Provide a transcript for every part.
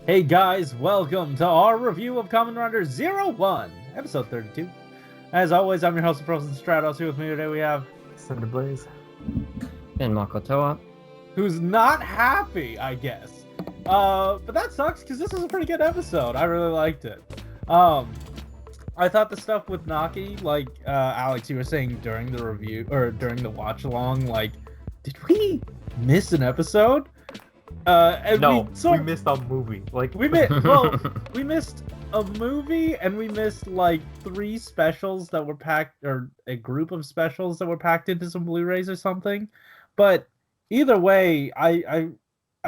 Hey guys, welcome to our review of Kamen Rider 01, episode 32. As always, I'm your host, Frozen Stratos. Here with me today we have Cinder Blaze. And Makotoa. Who's not happy, I guess. But that sucks because this is a pretty good episode. I really liked it. I thought the stuff with Naki, like Alex, you were saying during the review or during the watch along, like, did we miss an episode? No, we missed a movie. Like we missed a movie and we missed like 3 specials that were packed, or a group of specials that were packed into some Blu-rays or something. But either way, I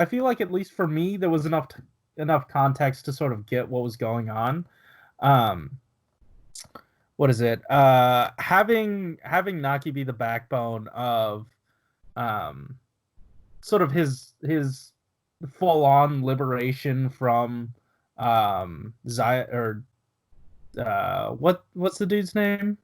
feel like at least for me there was enough context to sort of get what was going on. What is it? Having Naki be the backbone of sort of his full-on liberation from Zaya, or what's the dude's name?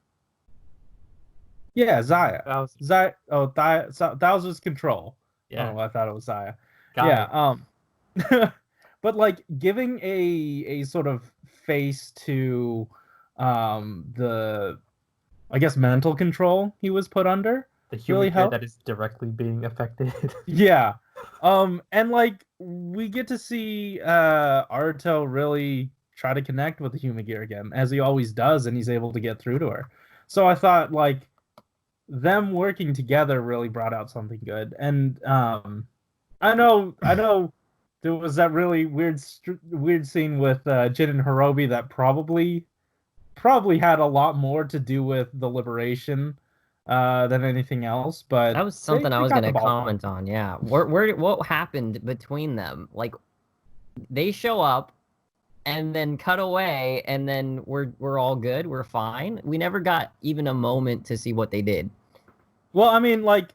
Yeah, Zaya. Zaya. Oh, Thouser's control. Yeah. Oh, I thought it was Zaya. Got it. But like giving a sort of face to the, I guess, mental control he was put under. The human really that is directly being affected. Yeah. And like we get to see Aruto really try to connect with the human gear again, as he always does, and he's able to get through to her. So I thought like them working together really brought out something good. And I know there was that really weird scene with Jin and Hirobi that probably had a lot more to do with the liberation than anything else, but that was something I was going to comment on. Yeah, what happened between them? Like, they show up and then cut away, and then we're all good, we're fine. We never got even a moment to see what they did. Well, I mean, like,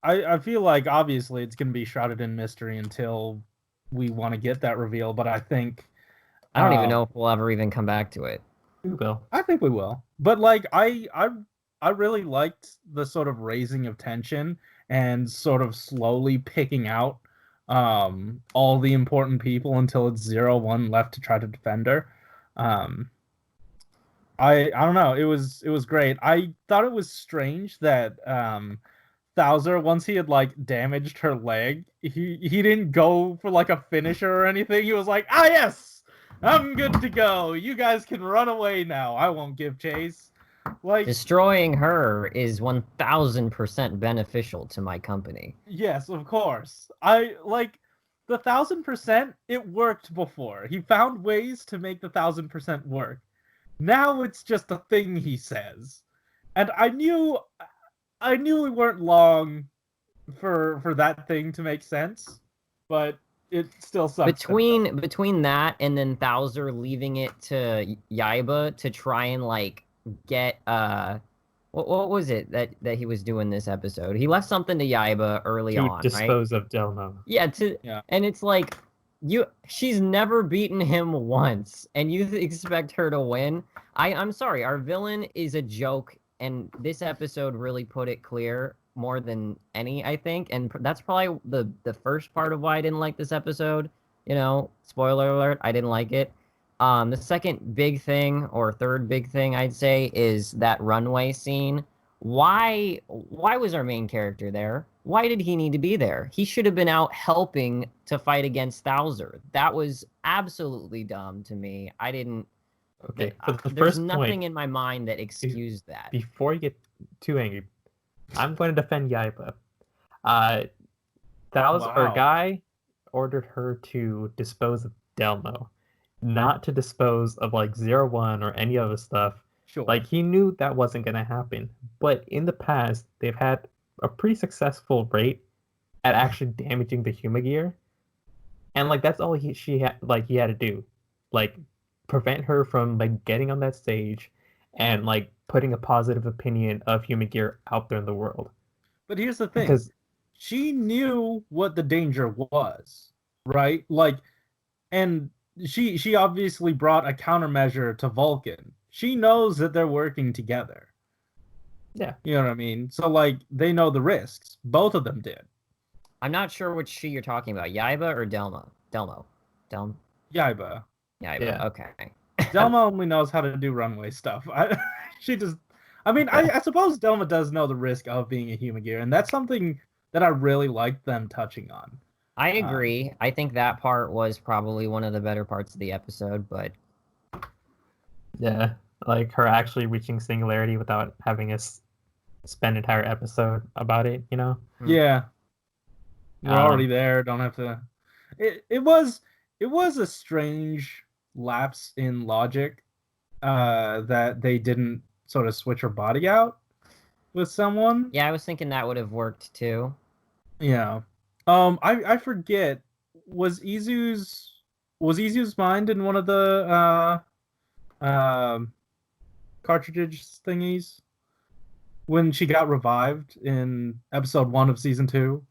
I feel like obviously it's going to be shrouded in mystery until we want to get that reveal, but I think I don't even know if we'll ever even come back to it. We will. I think we will, but like I really liked the sort of raising of tension and sort of slowly picking out all the important people until it's 01 left to try to defend her. I don't know. It was great. I thought it was strange that Thouser, once he had like damaged her leg, he didn't go for like a finisher or anything. He was like, "Ah, yes, I'm good to go. You guys can run away now. I won't give chase." Like, destroying her is 1000% beneficial to my company. Yes, of course. I like the 1000%. It worked before. He found ways to make the 1000% work. Now it's just a thing he says, and I knew we weren't long for that thing to make sense, but it still sucks. Between that and then Thouser leaving it to Yaiba to try and like get what was it that he was doing this episode? He left something to Yaiba early on, to dispose right? of Delmo. Yeah, and it's like she's never beaten him once, and you expect her to win. I'm sorry, our villain is a joke, and this episode really put it clear more than any, I think, and that's probably the first part of why I didn't like this episode. You know, spoiler alert, I didn't like it. The second big thing, or third big thing, I'd say, is that runway scene. Why was our main character there? Why did he need to be there? He should have been out helping to fight against Thouser. That was absolutely dumb to me. I didn't... Okay, there's nothing in my mind that excused that. Before you get too angry, I'm going to defend Yaiba. Guy ordered her to dispose of Delmo, not to dispose of like 01 or any other stuff. Sure. Like, he knew that wasn't going to happen. But in the past, they've had a pretty successful rate at actually damaging the human gear. And like that's all he had to do. Like, prevent her from like getting on that stage and like putting a positive opinion of human gear out there in the world. But here's the thing. Because she knew what the danger was, right? Like, and she obviously brought a countermeasure to Vulcan. She knows that they're working together. Yeah. You know what I mean? So, like, they know the risks. Both of them did. I'm not sure which she you're talking about, Yaiba or Delmo. Yaiba. Yeah. Okay. Delma only knows how to do runway stuff. She just. I mean, I suppose Delma does know the risk of being a human gear, and that's something that I really like them touching on. I agree. I think that part was probably one of the better parts of the episode, but Yeah, like her actually reaching singularity without having us spend an entire episode about it, you know? Yeah, we're already there. Don't have to. It was a strange lapse in logic that they didn't sort of switch her body out with someone. yeah, I was thinking that would have worked too. Yeah. I forget, was Izu's mind in one of the cartridge thingies when she got revived in episode 1 of season 2?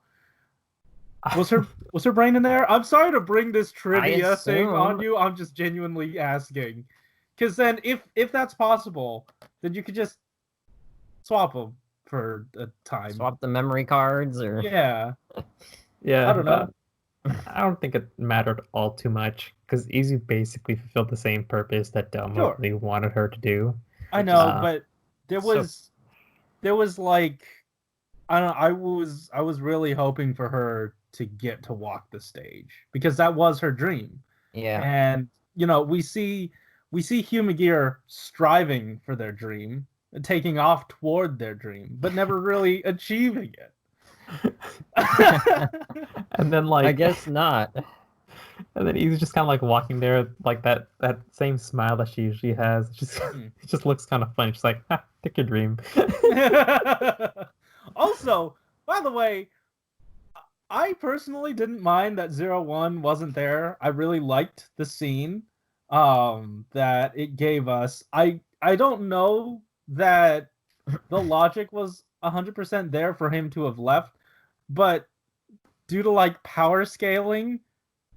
Was her brain in there? I'm sorry to bring this trivia thing on you. I'm just genuinely asking. Because then if that's possible, then you could just swap them for a time. Swap the memory cards, or Yeah. Yeah, I don't know. I don't think it mattered all too much because Izu basically fulfilled the same purpose that Delma really wanted her to do. I know, but there was like, I don't know, I was really hoping for her to get to walk the stage because that was her dream. Yeah. And you know, we see Humagear striving for their dream, taking off toward their dream, but never really achieving it. And then like I guess not. And then he's just kind of like walking there, like that same smile that she usually has. It just looks kind of funny. She's like, ha, pick your dream. Also, by the way, I personally didn't mind that 01 wasn't there. I really liked the scene that it gave us. I don't know that the logic was 100% there for him to have left, but due to like power scaling,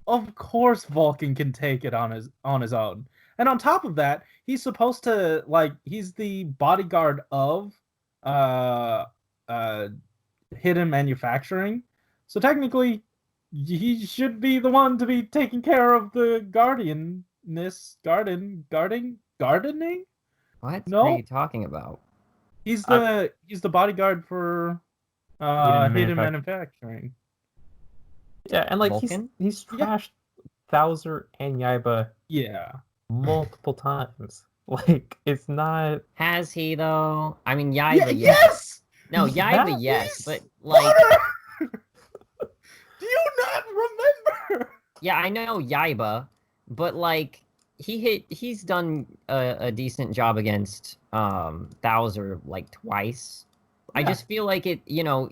of course Vulcan can take it on his own. And on top of that, he's supposed to, like, he's the bodyguard of hidden manufacturing. So technically he should be the one to be taking care of the gardening. What No? are you talking about? He's the bodyguard for hidden manufacturing. Yeah, and like Vulcan? he's trashed Thouser and Yaiba multiple times. Like, it's not. Has he though? I mean, Yaiba, yes. No, Yaiba, yes, but like, do you not remember? Yeah, I know Yaiba, but like, he's done a decent job against Thouser like twice. I just feel like it, you know,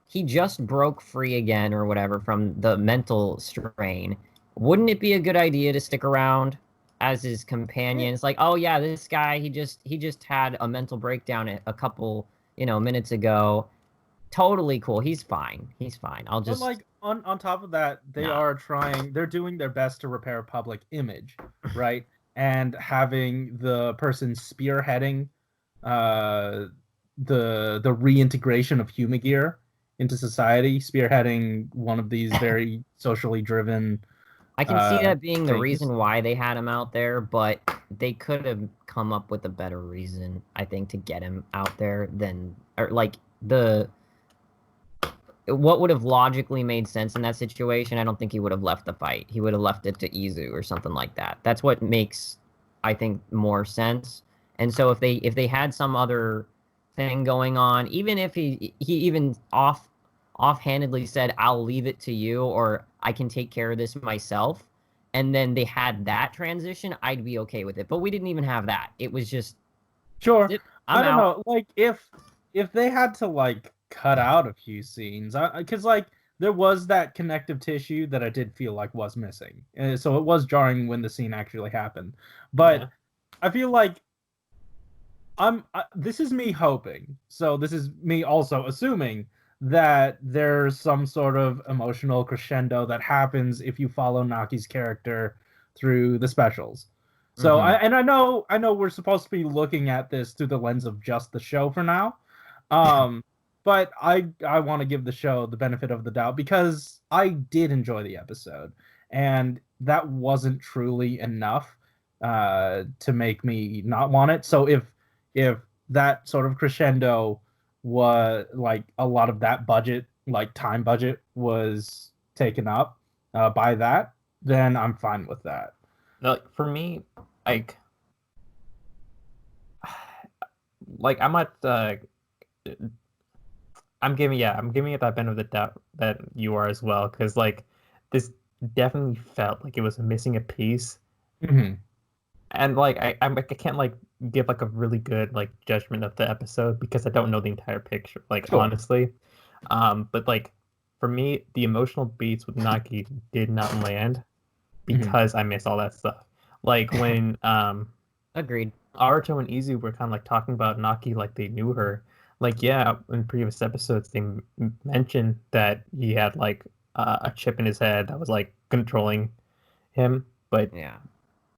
he just broke free again or whatever from the mental strain. Wouldn't it be a good idea to stick around as his companion? It's like, oh yeah, this guy, he just had a mental breakdown a couple, minutes ago. Totally cool. He's fine. I'll just. But like on top of that, they're doing their best to repair public image, right? And having the person spearheading the reintegration of Humagear into society, spearheading one of these very socially driven. I can see that being the reason why they had him out there, but they could have come up with a better reason, I think, to get him out there what would have logically made sense in that situation. I don't think he would have left the fight. He would have left it to Izu or something like that. That's what makes, I think, more sense. And so if they had some other thing going on, even if he even offhandedly said, I'll leave it to you, or I can take care of this myself, and then they had that transition, I'd be okay with it. But we didn't even have that. It was just I don't know, like if they had to like cut out a few scenes, because like there was that connective tissue that I did feel like was missing, so it was jarring when the scene actually happened. But I feel like this is me hoping, so this is me also assuming that there's some sort of emotional crescendo that happens if you follow Naki's character through the specials. So I know we're supposed to be looking at this through the lens of just the show for now, but I want to give the show the benefit of the doubt because I did enjoy the episode, and that wasn't truly enough to make me not want it. So if that sort of crescendo was like a lot of that budget, like time budget, was taken up by that, then I'm fine with that. Like for me, like I'm not I'm giving it that benefit of the doubt that you are as well, because like this definitely felt like it was missing a piece, Mm-hmm. and like I can't like give like a really good like judgment of the episode because I don't know the entire picture, like Sure. honestly, but like for me the emotional beats with Naki did not land because I missed all that stuff, like when Agreed. Aruto and Izu were kind of like talking about Naki like they knew her. Like, yeah, in previous episodes, they mentioned that he had like a chip in his head that was like controlling him, but Yeah.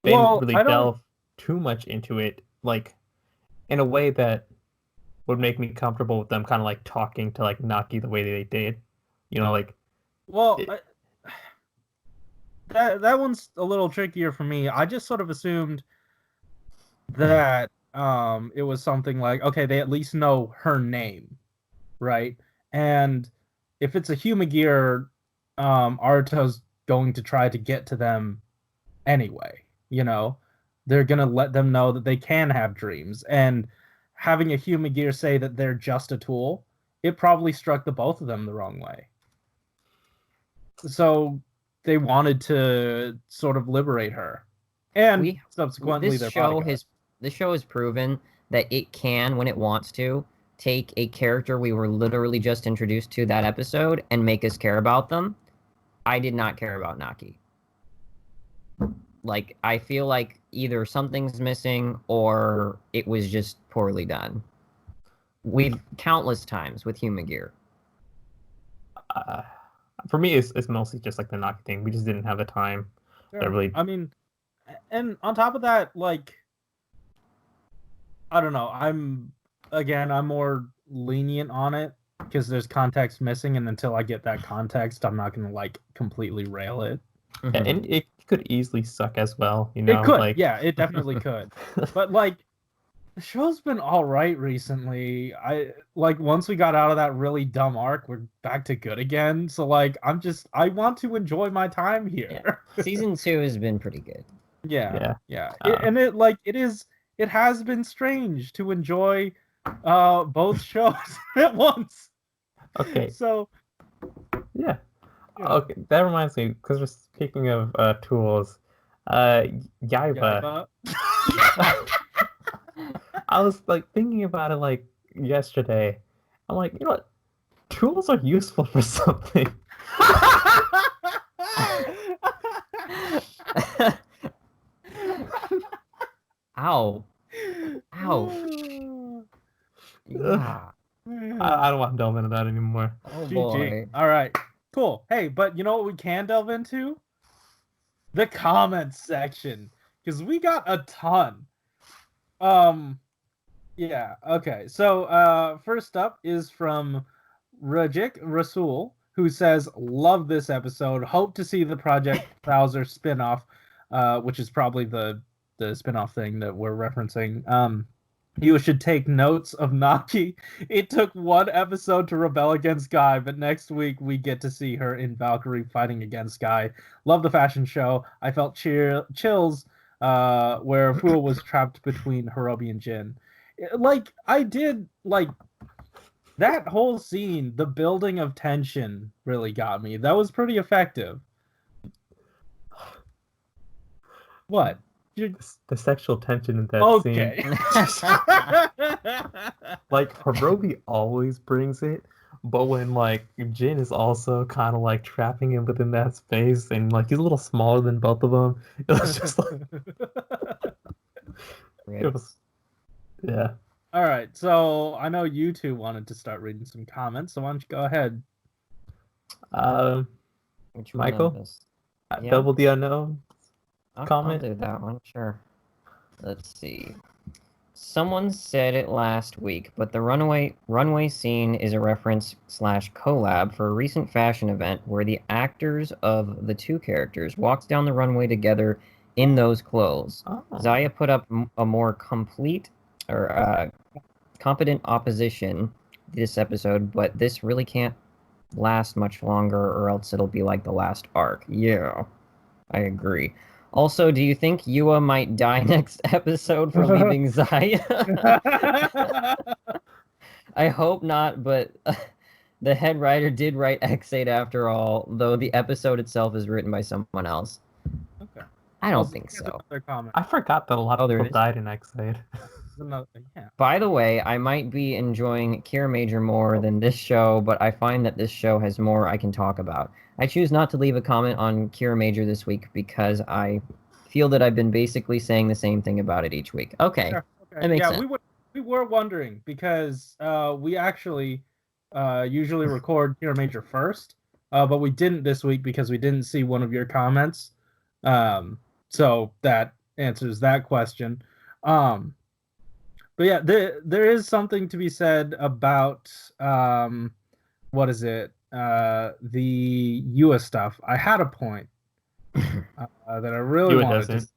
they didn't Well, really I don't. delve too much into it, like in a way that would make me comfortable with them kind of like talking to like Naki the way they did. You know, like Well, it, that one's a little trickier for me. I just sort of assumed that it was something like, okay, they at least know her name, right? And if it's a Humagear, Aruto's going to try to get to them anyway. You know, they're gonna let them know that they can have dreams, and having a Humagear say that they're just a tool, it probably struck the both of them the wrong way. So they wanted to sort of liberate her, and subsequently their bodyguard. This show has proven that it can, when it wants to, take a character we were literally just introduced to that episode and make us care about them. I did not care about Naki. Like, I feel like either something's missing or it was just poorly done. We've countless times with Humagear. for me, it's mostly just like the Naki thing. We just didn't have the time. Sure. That really. I mean, and on top of that, like, I don't know. I'm more lenient on it because there's context missing, and until I get that context, I'm not gonna like completely rail it. Yeah, and it could easily suck as well, you know. It could, like... yeah, it definitely could. But like, the show's been all right recently. I like once we got out of that really dumb arc, we're back to good again. So like, I want to enjoy my time here. Yeah. Season 2 has been pretty good. Yeah. It has been strange to enjoy both shows at once. Okay. So yeah. Okay, that reminds me, because we're speaking of tools, Yaiba. I was like thinking about it like yesterday. I'm like, you know what? Tools are useful for something. Ow. Ow. Yeah. I don't want to delve into that anymore. Oh GG. boy. All right. Cool. Hey, but you know what we can delve into? The comments section. Because we got a ton. Yeah, okay. So first up is from Rajik Rasul, who says, love this episode. Hope to see the Project Bowser spin-off, which is probably the spin-off thing that we're referencing. You should take notes of Naki. It took one episode to rebel against Guy, but next week we get to see her in Valkyrie fighting against Guy. Love the fashion show. I felt chills where Fu was trapped between Hirobi and Jin. Like, I did, like, that whole scene, the building of tension really got me. That was pretty effective. What? The sexual tension in that Okay. scene. Like, Hirobi always brings it, but when, like, Jin is also kind of, like, trapping him within that space, and, like, he's a little smaller than both of them, it was just, like... It was... Yeah. All right, so I know you two wanted to start reading some comments, so why don't you go ahead? Which Michael? Yeah. Double the Unknown? I'll comment? do that one, sure. Let's see. Someone said it last week, but the runway scene is a reference slash collab for a recent fashion event where the actors of the two characters walked down the runway together in those clothes. Oh. Zaya put up a more complete or competent opposition this episode, but this really can't last much longer, or else it'll be like the last arc. Yeah, I agree. Also, do you think Yua might die next episode for leaving Zaya? I hope not, but the head writer did write X8 after all, though the episode itself is written by someone else. Okay. I don't think so. Another comment. I forgot that a lot of there people is? died in X8. Yeah. By the way, I might be enjoying Kira Major more than this show, but I find that this show has more I can talk about. I choose not to leave a comment on Kira Major this week because I feel that I've been basically saying the same thing about it each week. Okay, Sure. Okay. that makes Yeah, sense. we were wondering because we actually usually record Hero Major first, but we didn't this week because we didn't see one of your comments. So that answers that question. But yeah, there is something to be said about what is it? The Yua stuff. I had a point that I really Yua wanted doesn't. to,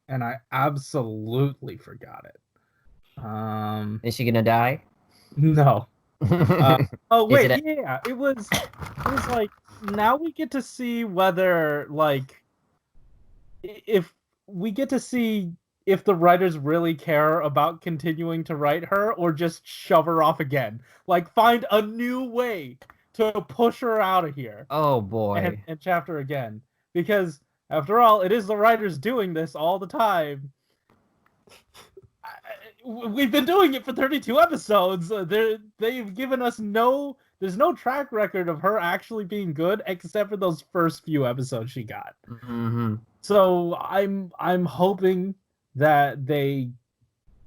and I absolutely forgot it. Is she gonna die? No. Oh Is wait, it yeah, it was like now we get to see whether like if we get to see if the writers really care about continuing to write her or just shove her off again. Like find a new way to push her out of here Oh boy. and chapter again. Because after all, it is the writers doing this all the time. We've been doing it for 32 episodes. They've given us there's no track record of her actually being good except for those first few episodes she got. Mm-hmm. So I'm hoping that they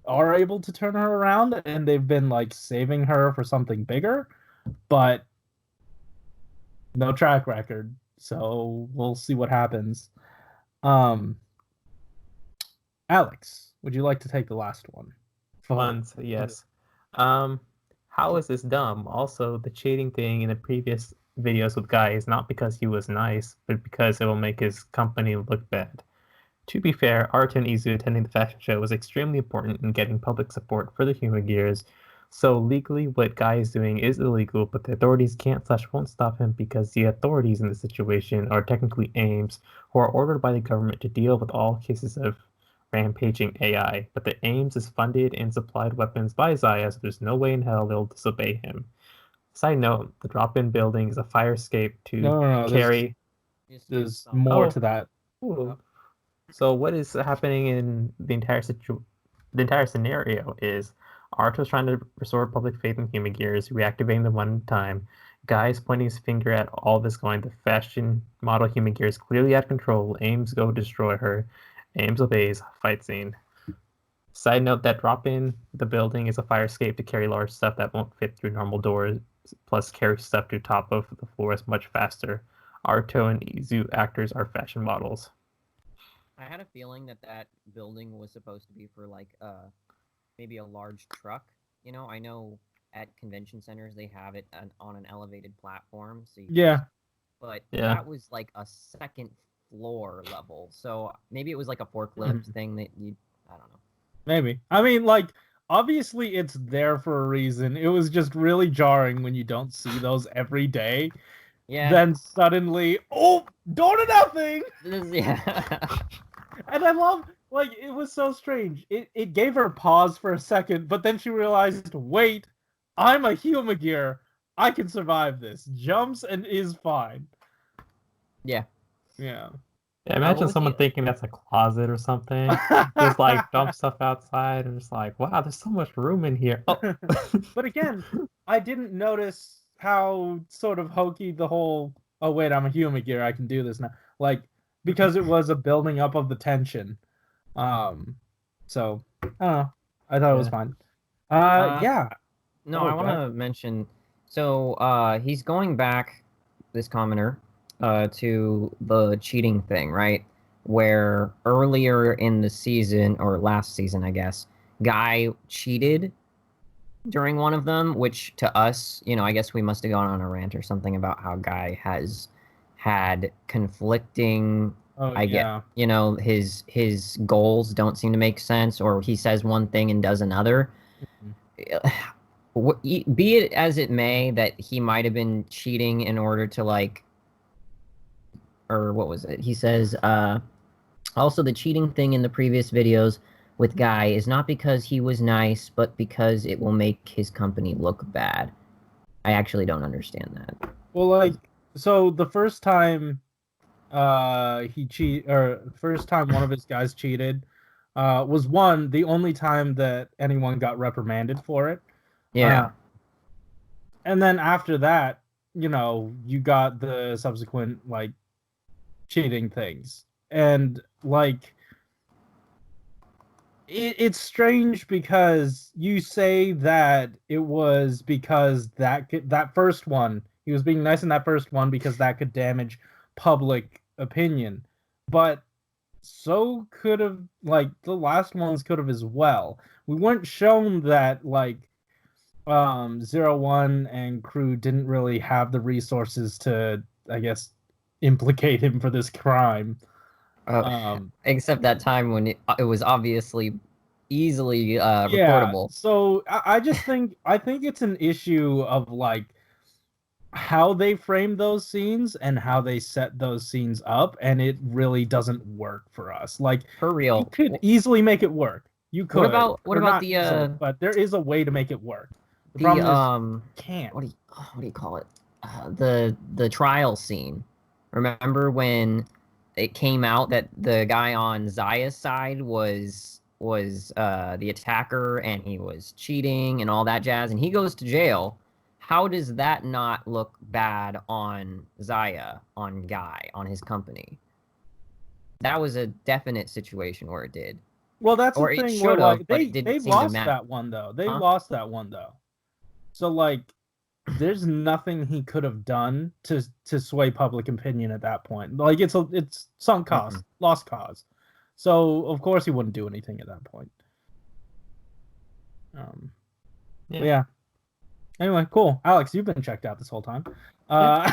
are able to turn her around and they've been like saving her for something bigger, but no track record. So we'll see what happens. Alex, would you like to take the last one? Fun, so yes. How is this dumb? Also, the cheating thing in the previous videos with Guy is not because he was nice, but because it will make his company look bad. To be fair, Art and Izu attending the fashion show was extremely important in getting public support for the Human Gears, so legally what Guy is doing is illegal, but the authorities can't / won't stop him because the authorities in the situation are technically AIMs, who are ordered by the government to deal with all cases of rampaging AI, but the AIMS is funded and supplied weapons by Zaya, so there's no way in hell they'll disobey him. Side note, the drop-in building is a fire escape to No, carry... There's more to that. Ooh. So what is happening in the entire scenario is Arto's trying to restore public faith in Human Gears, reactivating them one time. Guy's pointing his finger at all this going, the fashion model Human Gears clearly out of control, AIMS go destroy her. AIMS obeys, fight scene. Side note, that drop in the building is a fire escape to carry large stuff that won't fit through normal doors, plus carry stuff to top of the floors much faster. Arto and Izu actors are fashion models. I had a feeling that building was supposed to be for like maybe a large truck. You know, I know at convention centers they have it on an elevated platform. So but that was like a second floor level. So maybe it was like a forklift thing that I don't know. Maybe. I mean, like, obviously it's there for a reason. It was just really jarring when you don't see those every day. Yeah. Then suddenly, oh, door to nothing! Yeah. And I love, like, it was so strange. It gave her pause for a second, but then she realized, wait, I'm a Humagear. I can survive this. Jumps and is fine. Yeah. Yeah. Yeah, imagine someone thinking that's a closet or something. Just like dump stuff outside and it's like, wow, there's so much room in here. Oh. But again, I didn't notice how sort of hokey the whole, oh wait, I'm a Humagear, I can do this now. Like, because it was a building up of the tension. So I don't know. I thought it was fine. Yeah. No, I want to mention. So he's going back, this commenter, to the cheating thing, right? Where earlier in the season, or last season, I guess, Guy cheated during one of them, which to us, I guess we must have gone on a rant or something about how Guy has had conflicting. Oh, I yeah. get, his goals don't seem to make sense, or he says one thing and does another. Be it as it may, that he might have been cheating in order to or what was it? He says, also the cheating thing in the previous videos with Guy is not because he was nice, but because it will make his company look bad. I actually don't understand that. Well, so the first time first time one of his guys cheated was the only time that anyone got reprimanded for it. Yeah. And then after that, you got the subsequent cheating things. And it's strange because you say that it was because that first one, he was being nice in that first one because that could damage public opinion, but so could have the last ones could have as well. We weren't shown that 01 and crew didn't really have the resources to, I guess, implicate him for this crime. Except that time when it was obviously easily Yeah, reportable. so I think it's an issue of how they frame those scenes and how they set those scenes up, and it really doesn't work for us. For real, you could easily make it work. You could. What about the easily, but there is a way to make it work. The problem is can't. What do you call it? The trial scene. Remember when it came out that the guy on Zaya's side was the attacker and he was cheating and all that jazz, and he goes to jail. How does that not look bad on Zaya, on Guy, on his company? That was a definite situation where it did. Well, that's or the thing. It should have, but they lost that one though. They lost that one though. So there's nothing he could have done to sway public opinion at that point. It's sunk cost, lost cause. So of course he wouldn't do anything at that point. Yeah. Anyway, cool. Alex, you've been checked out this whole time. So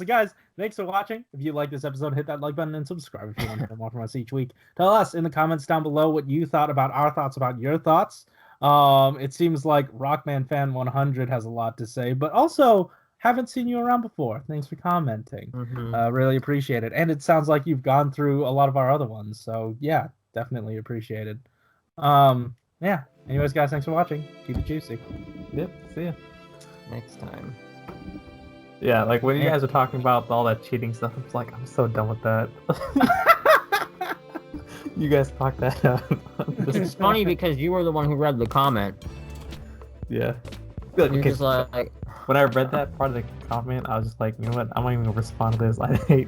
guys, thanks for watching. If you like this episode, hit that like button and subscribe if you want to hear more from us each week. Tell us in the comments down below what you thought about our thoughts about your thoughts. It seems like Rockman Fan 100 has a lot to say, but also haven't seen you around before. Thanks for commenting. Really appreciate it. And it sounds like you've gone through a lot of our other ones, so yeah, definitely appreciated. Yeah. Anyways, guys, thanks for watching. Keep it juicy. Yep. See ya. Next time. Yeah, when you guys are talking about all that cheating stuff, it's I'm so done with that. You guys talk that out. It's funny because you were the one who read the comment. Yeah. You're just when I read that part of the comment, I was just you know what? I'm not even gonna respond to this. I hate